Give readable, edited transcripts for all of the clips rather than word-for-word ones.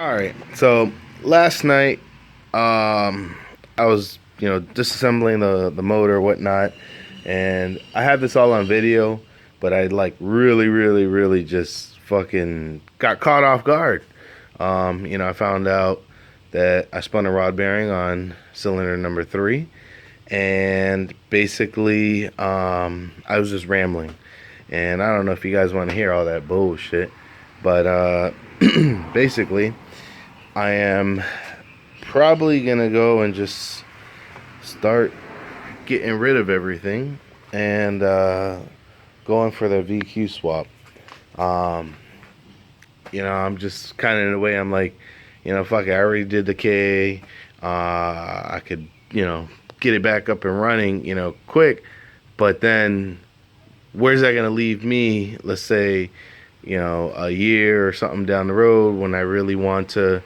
All right. So last night, I was disassembling the motor or whatnot, and I have this all on video, but I like really just fucking got caught off guard. I found out that I spun a rod bearing on cylinder number three, and basically, I was just rambling, and I don't know if you guys want to hear all that bullshit, but basically. I am probably gonna go and just start getting rid of everything and going for the VQ swap. Um, I'm just kind of in a way. I'm like, fuck it. I already did the K. I could, get it back up and running, quick. But then, where's that gonna leave me? Let's say, a year or something down the road when I really want to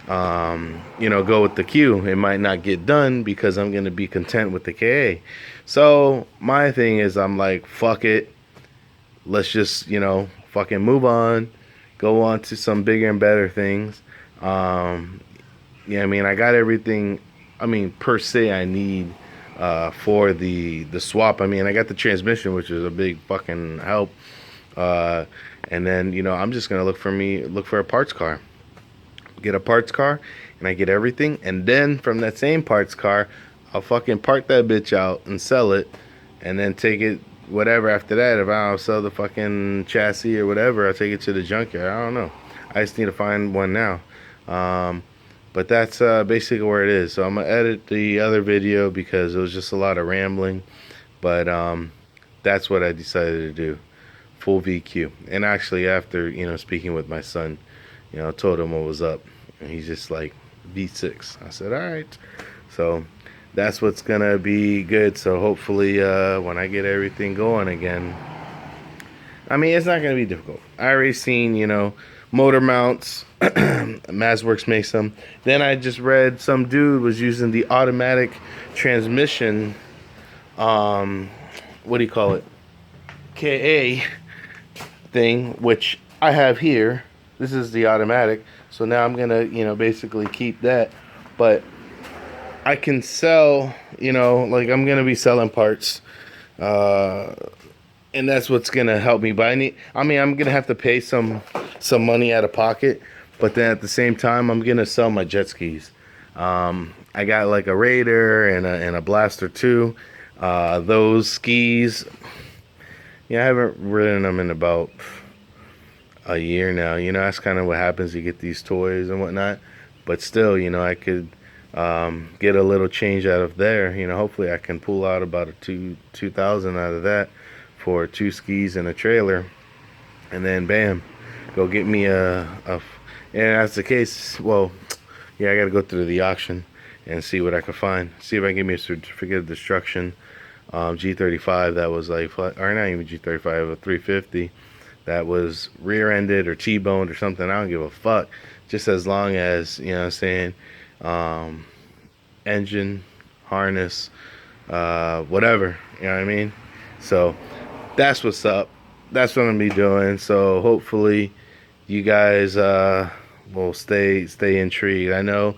go with the Q. It might not get done because I'm going to be content with the KA. So my thing is, I'm like, fuck it. Let's just, fucking move on. Go on to some bigger and better things. I got everything, per se, I need for the swap. I got the transmission, which is a big fucking help. And then, I'm just going to look for a parts car. Get a parts car, and I get everything, and then from that same parts car, I'll fucking park that bitch out and sell it, and then take it whatever after that. If I don't sell the fucking chassis or whatever, I'll take it to the junkyard. I don't know. I just need to find one now. But that's basically where it is. So I'm gonna edit the other video because it was just a lot of rambling. But that's what I decided to do. Full VQ. And actually, after speaking with my son, I told him what was up, and he's just like, V6. I said, all right. So that's what's gonna be good. So hopefully, when I get everything going again, it's not gonna be difficult. I already seen, motor mounts. Mazworks makes them. Then I just read some dude was using the automatic transmission. What do you call it? KA thing, which I have here. This is the automatic, so now I'm gonna, basically keep that. But I can sell, like I'm gonna be selling parts, and that's what's gonna help me. But I'm gonna have to pay some money out of pocket. But then at the same time, I'm gonna sell my jet skis. I got like a Raider and a Blaster 2. Those skis, I haven't ridden them in about a year now. That's kind of what happens. You get these toys and whatnot, but still, I could get a little change out of there. Hopefully I can pull out about a 2,000 out of that for 2 skis and a trailer, and then bam, go get me a and that's the case. Well, yeah, I gotta go through the auction and see what I can find. See if I can get me a certificate of destruction G35 that was like, or not even G35, a 350 that was rear-ended or T-boned or something. I don't give a fuck, just as long as, what I'm saying, engine, harness, whatever, you know what I mean? So that's what's up. That's what I'm gonna be doing. So hopefully you guys will stay intrigued. I know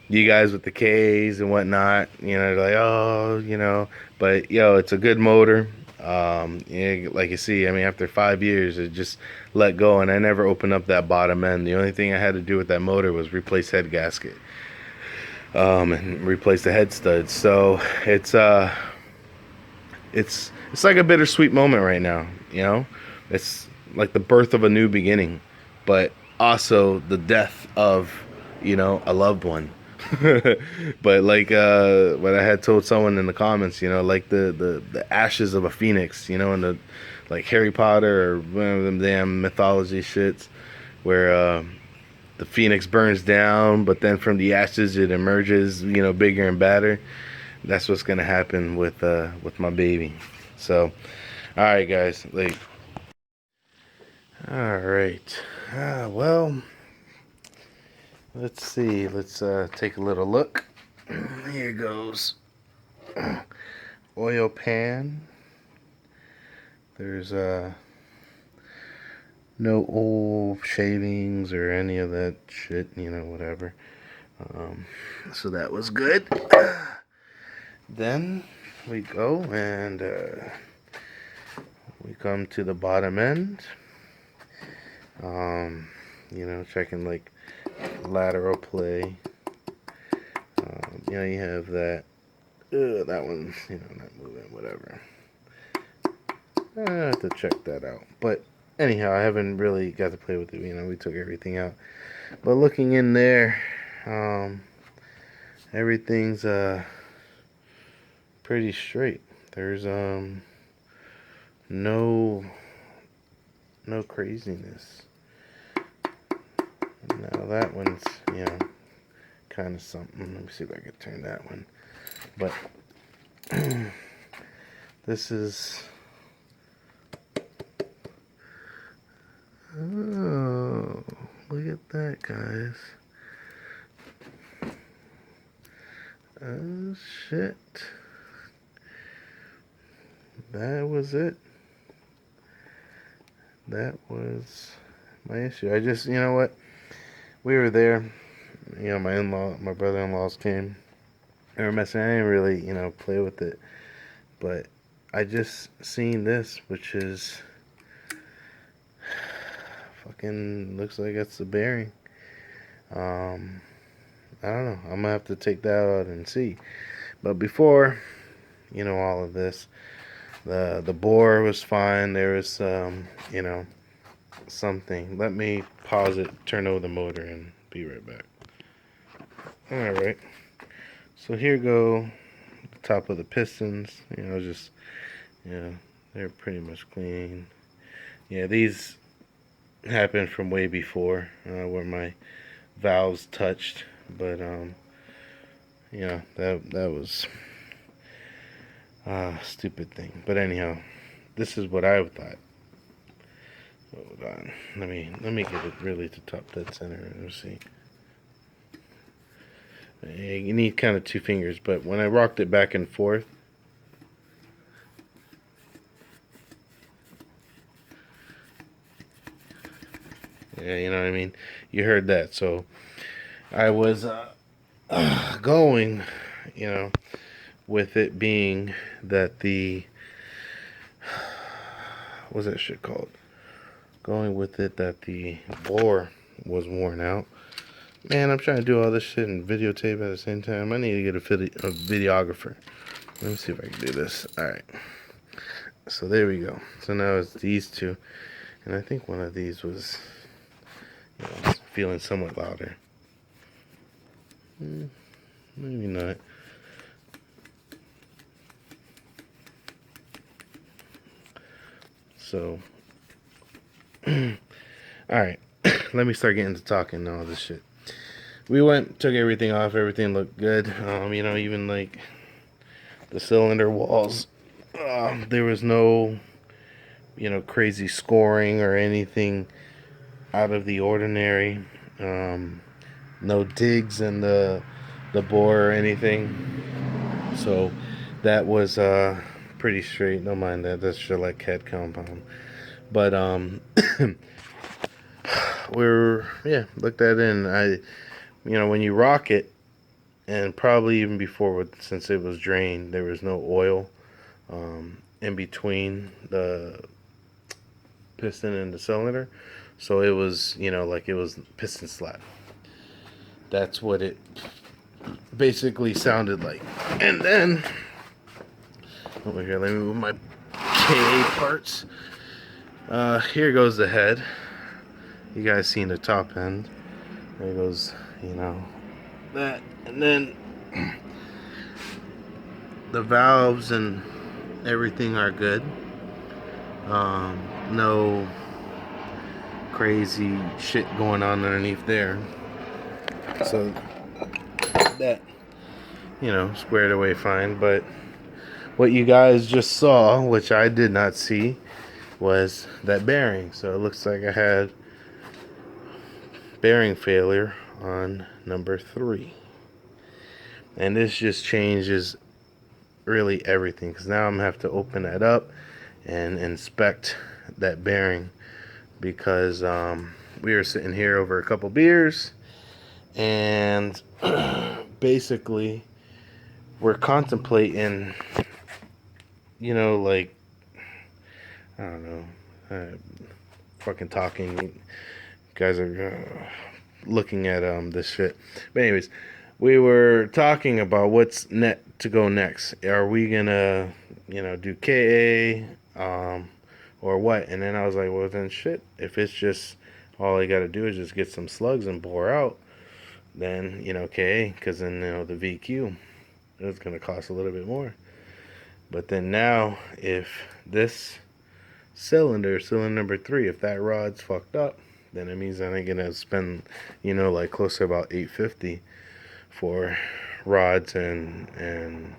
you guys with the K's and whatnot, like, oh, but it's a good motor. Like you see, after 5 years, it just let go, and I never opened up that bottom end. The only thing I had to do with that motor was replace head gasket, and replace the head studs. So it's like a bittersweet moment right now. It's like the birth of a new beginning, but also the death of a loved one. But like what I had told someone in the comments, like the ashes of a phoenix, in the like Harry Potter or one of them damn mythology shits, where the phoenix burns down, but then from the ashes it emerges, bigger and badder. That's what's gonna happen with my baby. So, all right, guys, like, all right, well. Let's see. Let's take a little look. Here goes. Oil pan. There's no old shavings or any of that shit, whatever. So that was good. Then we go and we come to the bottom end. Checking like lateral play. You have that. That one's not moving. Whatever. I have to check that out. But anyhow, I haven't really got to play with it. We took everything out. But looking in there, everything's pretty straight. There's no craziness. Now that one's kind of something. Let me see if I can turn that one. But this is oh, look at that, guys. Oh shit. That was it. That was my issue. I just, you know what? We were there. My brother-in-laws came. They were messing. I didn't really, play with it. But I just seen this, which is fucking looks like it's the bearing. I don't know. I'm gonna have to take that out and see. But before, all of this, the bore was fine. There was something. Let me pause it, turn over the motor, and be right back. All right. So here go the top of the pistons. They're pretty much clean. Yeah, these happened from way before where my valves touched, but that was a stupid thing. But anyhow, this is what I thought. Hold on, let me get it really to top dead center. Let's see. You need kind of 2 fingers, but when I rocked it back and forth, yeah, you know what I mean. You heard that, so I was going, with it being that what's that shit called? Going with it that the bore was worn out. Man, I'm trying to do all this shit and videotape at the same time. I need to get a videographer. Let me see if I can do this. Alright. So there we go. So now it's these two. And I think one of these was feeling somewhat louder. Maybe not. So, alright. Let me start getting to talking and all this shit. We took everything off. Everything looked good. Even like the cylinder walls, there was no, crazy scoring or anything out of the ordinary. No digs in the bore or anything. So that was pretty straight. Don't mind that. That's Gillette Cat compound. But looked at it, and when you rock it, and probably even before, since it was drained, there was no oil in between the piston and the cylinder, so it was like it was piston slap. That's what it basically sounded like. And then over here, let me move my KA parts. Here goes the head. You guys seen the top end. There goes, that. And then the valves and everything are good. No crazy shit going on underneath there. So that, squared away fine. But what you guys just saw, which I did not see, was that bearing. So it looks like I had bearing failure on number 3. And this just changes really everything, because now I'm going to have to open that up and inspect that bearing because we were sitting here over a couple beers, and basically we're contemplating, like, I don't know, fucking talking. You guys are looking at this shit. But anyways, we were talking about what's net to go next. Are we gonna, do KA, or what? And then I was like, well, then shit. If it's just all I gotta do is just get some slugs and bore out, then KA, because then the VQ is gonna cost a little bit more. But then now, if this cylinder number 3, if that rod's fucked up, then it means that I'm gonna spend, like close to about $850 for rods and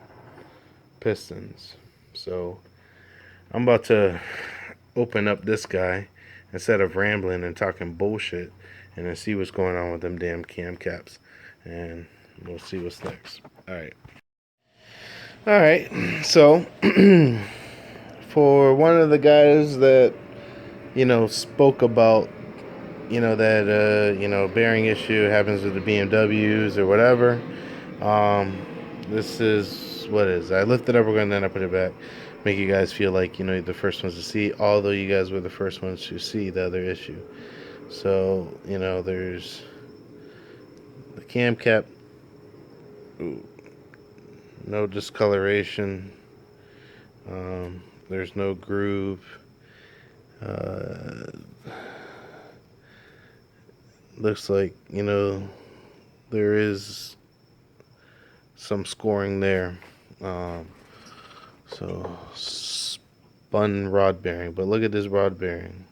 pistons. So I'm about to open up this guy instead of rambling and talking bullshit, and then see what's going on with them damn cam caps, and we'll see what's next. All right. So for one of the guys that spoke about that bearing issue happens with the BMWs or whatever. This is what it is. I lift it up, we're going to then I put it back. Make you guys feel like the first ones to see, although you guys were the first ones to see the other issue. So there's the cam cap. Ooh, no discoloration. There's no groove. Looks like there is some scoring there. So spun rod bearing, but look at this rod bearing.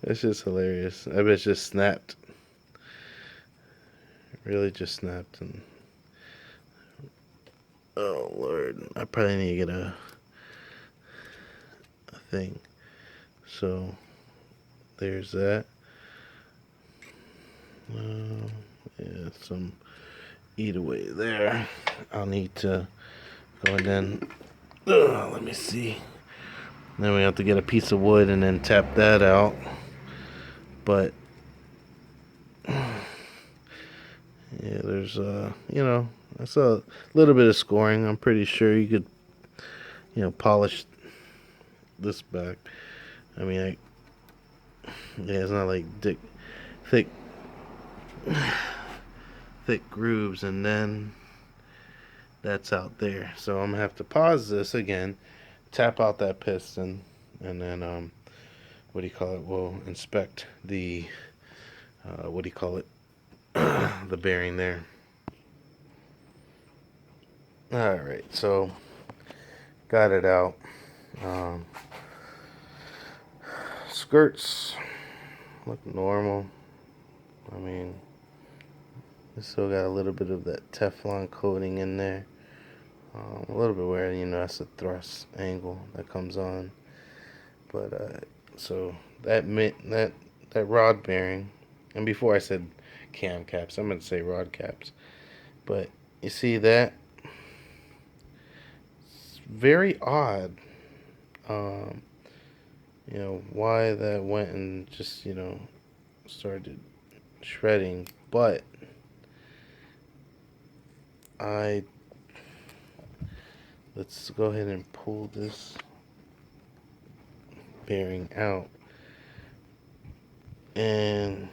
It's just hilarious. I bet it just snapped. It really just snapped. And oh Lord, I probably need to get a thing. So there's that. Yeah, some eat away there. I'll need to go and then let me see. Then we have to get a piece of wood and then tap that out. But yeah, there's that's a little bit of scoring. I'm pretty sure you could polish this back. I mean, it's not like thick grooves, and then that's out there. So I'm gonna have to pause this again, tap out that piston, and then we'll inspect the the bearing there. All right, so got it out. Skirts look normal. I mean, it's still got a little bit of that Teflon coating in there. A little bit where that's the thrust angle that comes on. But so that rod bearing, and before I said cam caps, I'm gonna say rod caps. But you see that? It's very odd. Why that went and just started shredding, but let's go ahead and pull this bearing out, and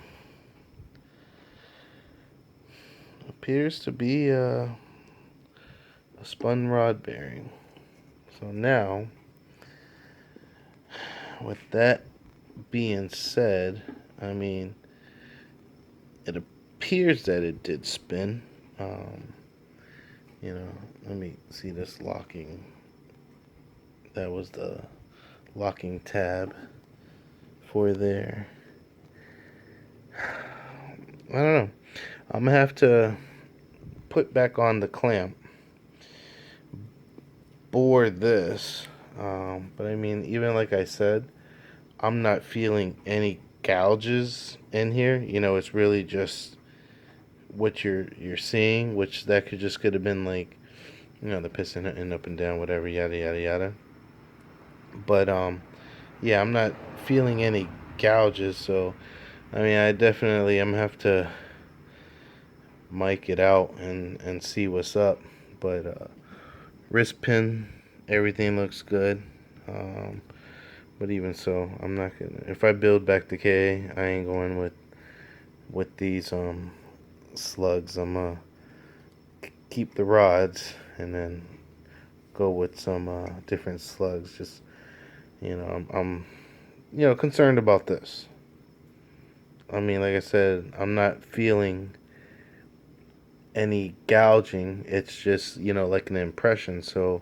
appears to be a spun rod bearing. So now, with that being said, I mean, it appears that it did spin. Let me see this locking. That was the locking tab for there. I don't know. I'm gonna have to put back on the clamp, bore this. But I mean, even like I said, I'm not feeling any gouges in here. It's really just what you're seeing, which that could have been like, the piston hitting up and down, whatever, yada yada yada. But yeah, I'm not feeling any gouges, so I mean, I definitely am gonna have to mic it out and see what's up. But wrist pin, everything looks good. Um, but even so, I'm not gonna. If I build back the K, I ain't going with these slugs. I'm gonna keep the rods and then go with some different slugs. Just I'm concerned about this. I mean, like I said, I'm not feeling any gouging. It's just like an impression. So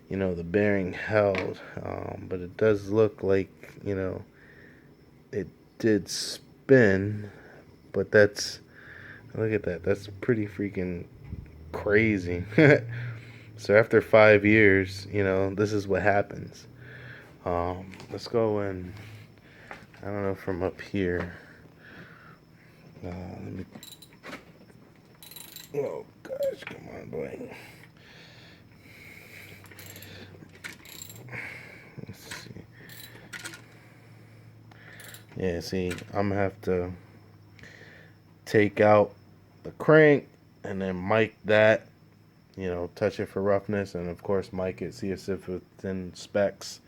the bearing held, but it does look like it did spin. But that's look at that. That's pretty freaking crazy. So after 5 years, this is what happens. Let's go and I don't know from up here. Let me. Oh gosh, come on, boy. Let's see. Yeah, see, I'm gonna have to take out the crank and then mic that. Touch it for roughness, and of course, mic it. See if it's in specs.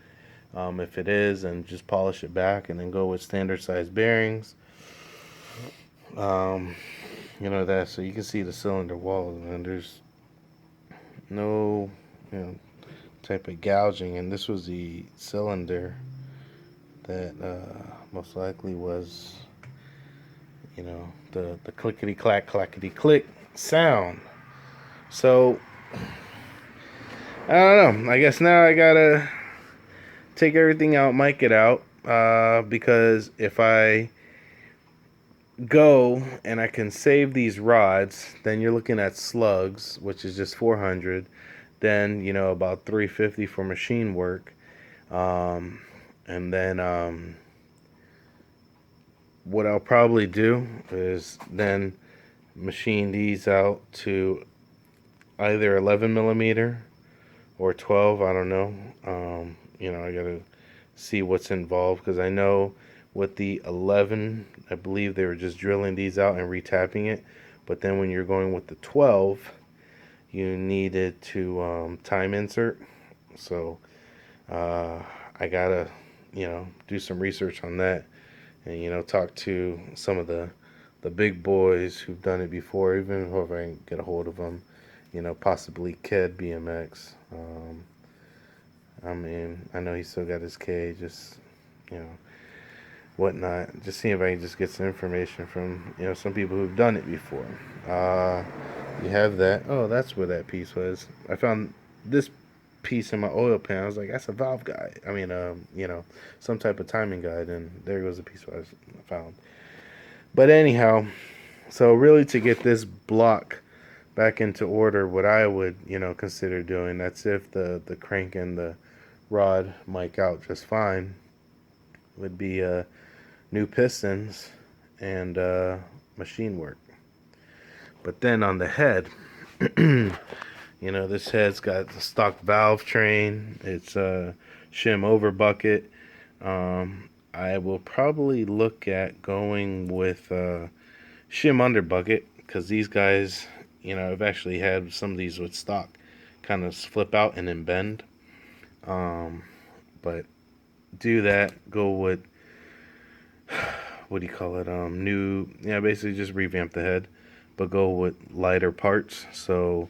If it is, and just polish it back, and then go with standard size bearings. Um, that so you can see the cylinder walls, and there's no type of gouging, and this was the cylinder that most likely was the clickety clack clackety click sound. So I don't know. I guess now I gotta take everything out, mic it out, because if I go and I can save these rods, then you're looking at slugs, which is just 400. Then about 350 for machine work, and then what I'll probably do is then machine these out to either 11 millimeter or 12. I don't know. I gotta see what's involved because I know with the 11, I believe they were just drilling these out and retapping it. But then when you're going with the 12, you needed to time insert. So I gotta, do some research on that and talk to some of the big boys who've done it before, even if I can get a hold of them. Possibly Ked BMX. I mean, I know he still got his K, just whatnot. Just seeing if I can just get some information from some people who've done it before. You have that. Oh, that's where that piece was. I found this piece in my oil pan. I was like, that's a valve guide. I mean, some type of timing guide, and there goes the piece I found. But anyhow, so really to get this block back into order, what I would consider doing, that's if the crank and the rod mic out just fine, would be new pistons and machine work. But then on the head, this head's got the stock valve train. It's a shim over bucket. I will probably look at going with shim under bucket because these guys, I've actually had some of these with stock kind of flip out and then bend. But do that. Go with what do you call it? Basically just revamp the head, but go with lighter parts. So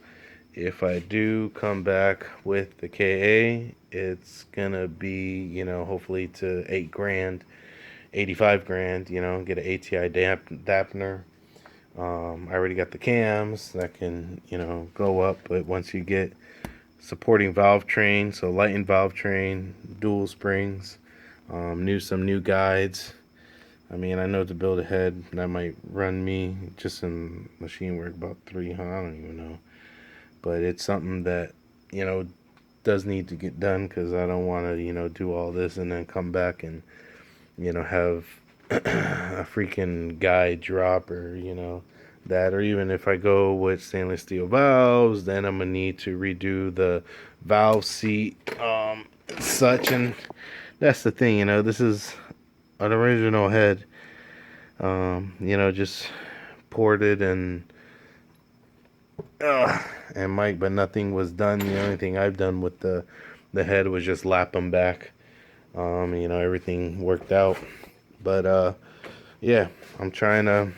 if I do come back with the KA, it's gonna be hopefully to $8,000, $85,000. Get an ATI dampener. I already got the cams that can go up, but once you get supporting valve train, so lightened valve train, dual springs, some new guides. I mean, I know to build a head that might run me just in machine work about 300. I don't even know, but it's something that does need to get done because I don't want to do all this and then come back and have a freaking guide drop or that, or even if I go with stainless steel valves, then I'm gonna need to redo the valve seat such. And that's the thing, you know, this is an original head, you know, just ported and Mike, but nothing was done. The only thing I've done with the head was just lap them back. You know, everything worked out. But yeah, I'm trying to,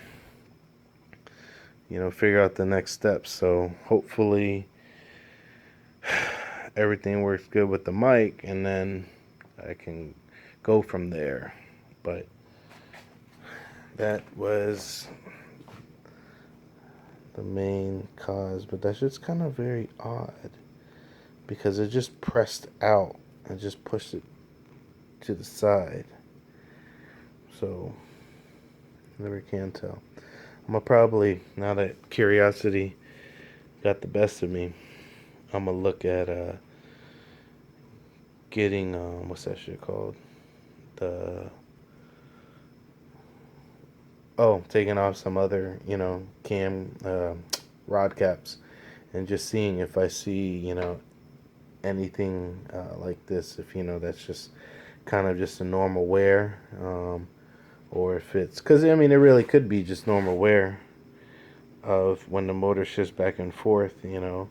you know, figure out the next steps. So hopefully everything works good with the mic, and then I can go from there. But that was the main cause. But that's just kind of very odd because it just pressed out and just pushed it to the side. So never can tell. I'm gonna probably, now that curiosity got the best of me, I'm gonna look at getting what's that shit called? The taking off some other, you know, cam rod caps and just seeing if I see, you know, anything like this, if, you know, that's just kind of just a normal wear, or if it's, because I mean it really could be just normal wear of when the motor shifts back and forth, you know.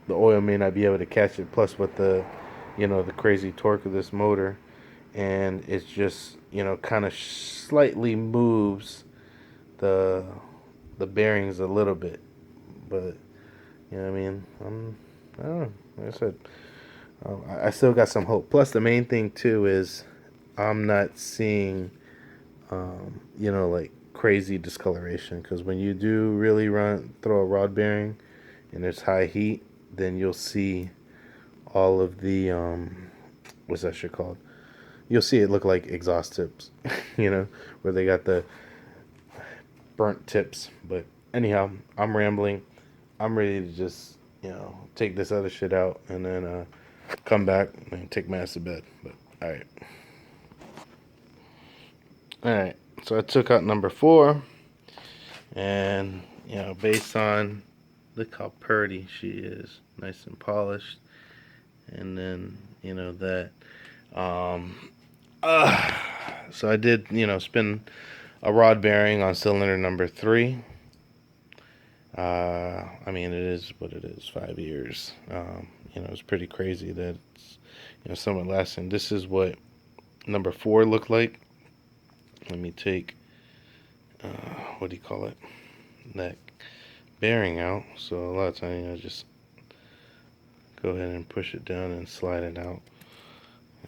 The oil may not be able to catch it, plus with the, you know, the crazy torque of this motor, and it's just, you know, kind of slightly moves the the bearings a little bit. But you know what I mean, I don't know, like I said, I still got some hope. Plus the main thing too is I'm not seeing you know, like crazy discoloration, because when you do really throw a rod bearing and there's high heat, then you'll see all of the what's that shit called? You'll see it look like exhaust tips, you know, where they got the burnt tips. But anyhow, I'm rambling. I'm ready to just, you know, take this other shit out and then come back and take my ass to bed. But all right. So I took out number 4, and you know, based on, look how pretty she is, nice and polished, and then you know that. Um, so I did, you know, spin a rod bearing on cylinder number 3. I mean, it is what it is. 5 years. You know, it's pretty crazy that it's, you know, somewhat lasting. This is what number 4 looked like. Let me take what do you call it? That bearing out. So a lot of times, you know, just go ahead and push it down and slide it out.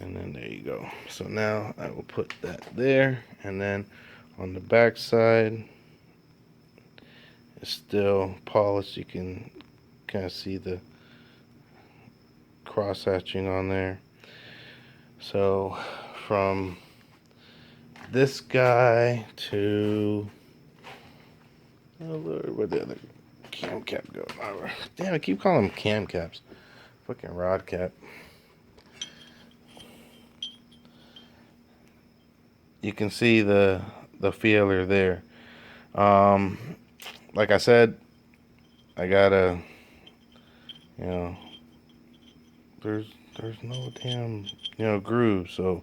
And then there you go. So now I will put that there, and then on the back side it's still polished. You can kind of see the cross hatching on there. So from this guy to, oh Lord, where'd the other cam cap go? Damn, I keep calling them cam caps. Fucking rod cap. You can see the feeler there. Like I said, I gotta, you know, there's no damn, you know, groove. So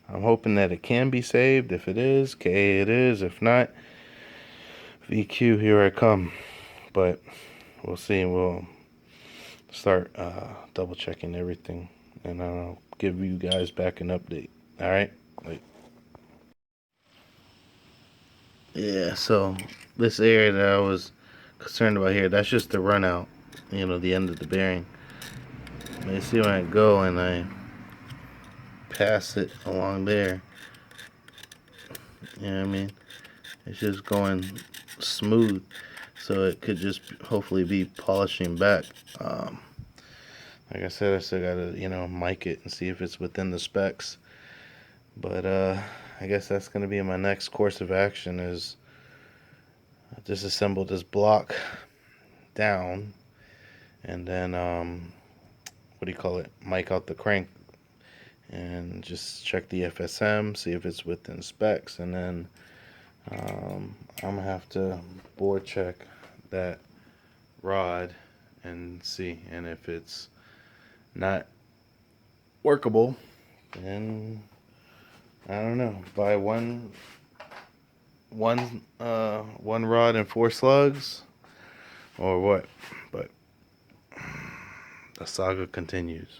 I'm hoping that it can be saved. If it is, okay, it is. If not, VQ, here I come. But we'll see. We'll start double checking everything, and I'll give you guys back an update. All right. Wait. Yeah. So this area that I was concerned about here, that's just the run out. You know, the end of the bearing. You see when I go and I pass it along there. You know what I mean? It's just going smooth, so it could just hopefully be polishing back. Like I said, I still gotta, you know, mic it and see if it's within the specs. But I guess that's gonna be my next course of action, is disassemble this block down, and then what do you call it? Mic out the crank and just check the FSM, see if it's within specs, and then I'm gonna have to bore check that rod and see, and if it's not workable, and I don't know, buy one rod and 4 slugs, or what? But the saga continues.